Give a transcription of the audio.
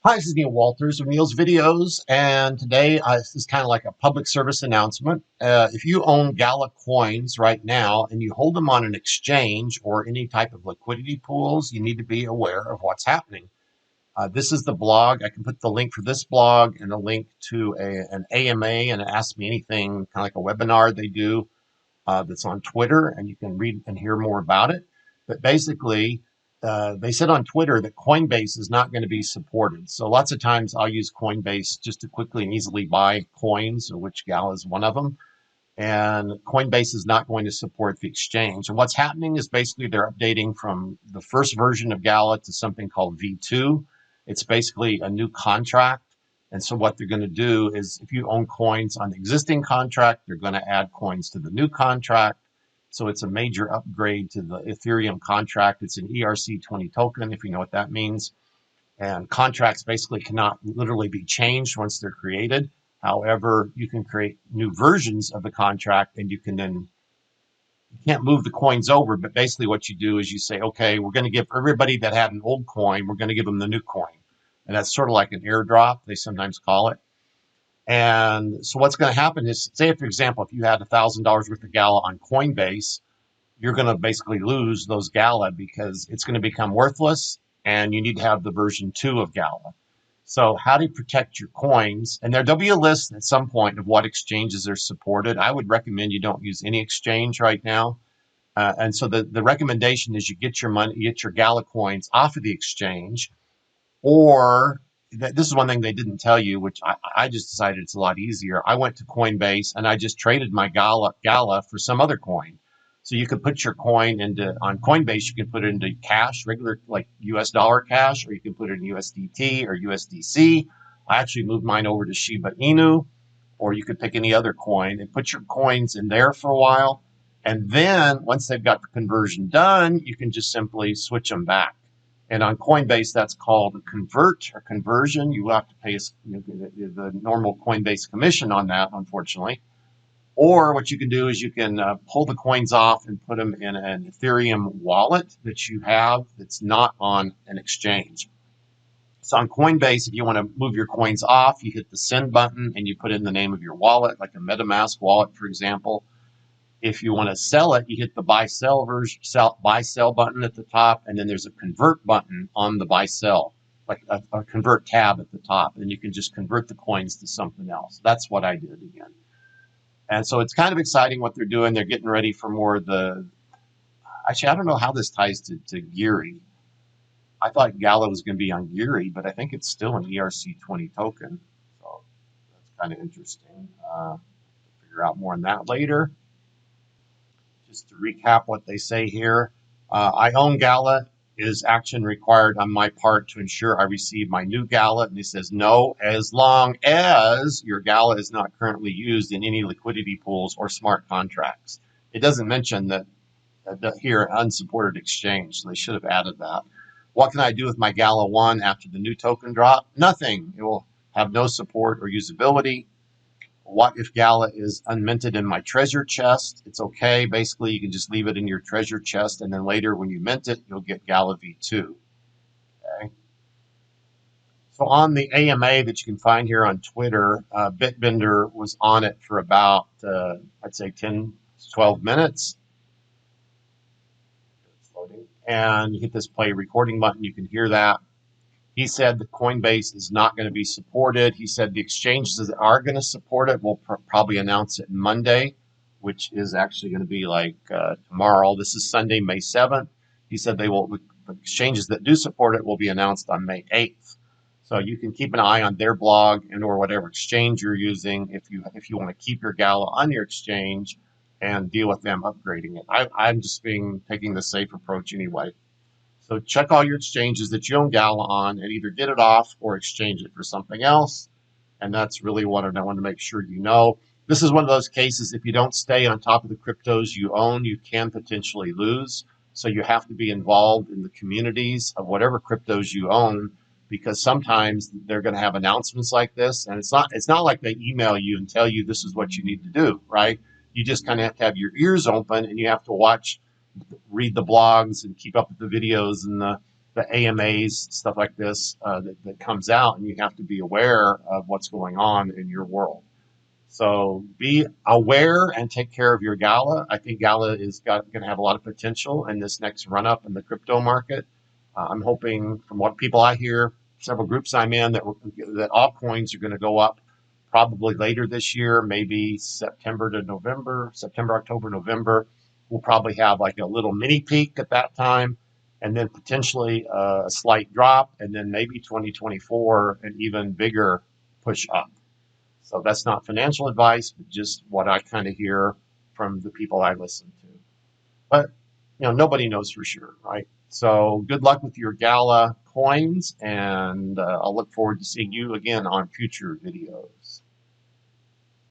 Hi, this is Neil Walters of Neil's Videos, and today this is kind of like a public service announcement. If you own Gala coins right now and you hold them on an exchange or any type of liquidity pools, you need to be aware of what's happening. This is the blog. I can put the link for this blog and a link to an AMA and Ask Me Anything, kind of like a webinar they do that's on Twitter, and you can read and hear more about it. But basically, they said on Twitter that Coinbase is not going to be supported. So lots of times I'll use Coinbase just to quickly and easily buy coins, which Gala is one of them. And Coinbase is not going to support the exchange. And what's happening is basically they're updating from the first version of Gala to something called V2. It's basically a new contract. And so what they're going to do is if you own coins on the existing contract, they're going to add coins to the new contract. So it's a major upgrade to the Ethereum contract. It's an ERC20 token, if you know what that means. And contracts basically cannot literally be changed once they're created. However, you can create new versions of the contract and you can't move the coins over, but basically what you do is you say, okay, we're going to give everybody that had an old coin, we're going to give them the new coin. And that's sort of like an airdrop, they sometimes call it. And so what's going to happen is, say, for example, if you had $1,000 worth of Gala on Coinbase, you're going to basically lose those Gala because it's going to become worthless and you need to have the version 2 of Gala. So how do you protect your coins? And there'll be a list at some point of what exchanges are supported. I would recommend you don't use any exchange right now. And so the recommendation is you get your money, you get your Gala coins off of the exchange, or this is one thing they didn't tell you, which I just decided it's a lot easier. I went to Coinbase and I just traded my Gala for some other coin. So you could put your coin on Coinbase, you can put it into cash, regular like US dollar cash, or you can put it in USDT or USDC. I actually moved mine over to Shiba Inu, or you could pick any other coin and put your coins in there for a while. And then once they've got the conversion done, you can just simply switch them back. And on Coinbase, that's called convert or conversion. You will have to pay the normal Coinbase commission on that, unfortunately. Or what you can do is you can pull the coins off and put them in an Ethereum wallet that you have that's not on an exchange. So on Coinbase, if you want to move your coins off, you hit the send button and you put in the name of your wallet, like a MetaMask wallet, for example. If you want to sell it, you hit the buy sell button at the top, and then there's a convert button on the buy sell, like a convert tab at the top, and you can just convert the coins to something else. That's what I did again. And so it's kind of exciting what they're doing. They're getting ready for more of actually, I don't know how this ties to Geary. I thought Gala was going to be on Geary, but I think it's still an ERC20 token. So that's kind of interesting. Figure out more on that later. Just to recap what they say here, I own Gala. Is action required on my part to ensure I receive my new Gala? And he says no, as long as your Gala is not currently used in any liquidity pools or smart contracts. It doesn't mention that here, unsupported exchange. So they should have added that. What can I do with my Gala 1 after the new token drop? Nothing. It will have no support or usability. What if Gala is unminted in my treasure chest? It's okay. Basically, you can just leave it in your treasure chest, and then later when you mint it, you'll get Gala V2. Okay. So on the AMA that you can find here on Twitter, Bitbender was on it for about, I'd say 10 to 12 minutes. It's loading. And you hit this play recording button, you can hear that. He said the Coinbase is not going to be supported. He said the exchanges that are going to support it will probably announce it Monday, which is actually going to be like tomorrow. This is Sunday, May 7th. He said the exchanges that do support it will be announced on May 8th. So you can keep an eye on their blog and or whatever exchange you're using if you want to keep your Gala on your exchange and deal with them upgrading it. I'm just taking the safe approach anyway. So check all your exchanges that you own Gala on and either get it off or exchange it for something else. And that's really what I want to make sure you know. This is one of those cases, if you don't stay on top of the cryptos you own, you can potentially lose. So you have to be involved in the communities of whatever cryptos you own, because sometimes they're going to have announcements like this. And it's not like they email you and tell you this is what you need to do, right? You just kind of have to have your ears open and you have to read the blogs and keep up with the videos and the AMAs, stuff like this that comes out, and you have to be aware of what's going on in your world. So be aware and take care of your Gala. I think Gala is going to have a lot of potential in this next run up in the crypto market. I'm hoping, from what people I hear, several groups I'm in, that altcoins are going to go up probably later this year, maybe September to November, September, October, November. We'll probably have like a little mini peak at that time, and then potentially a slight drop, and then maybe 2024 an even bigger push up. So that's not financial advice, but just what I kind of hear from the people I listen to. But nobody knows for sure, right? So good luck with your Gala coins, and I'll look forward to seeing you again on future videos.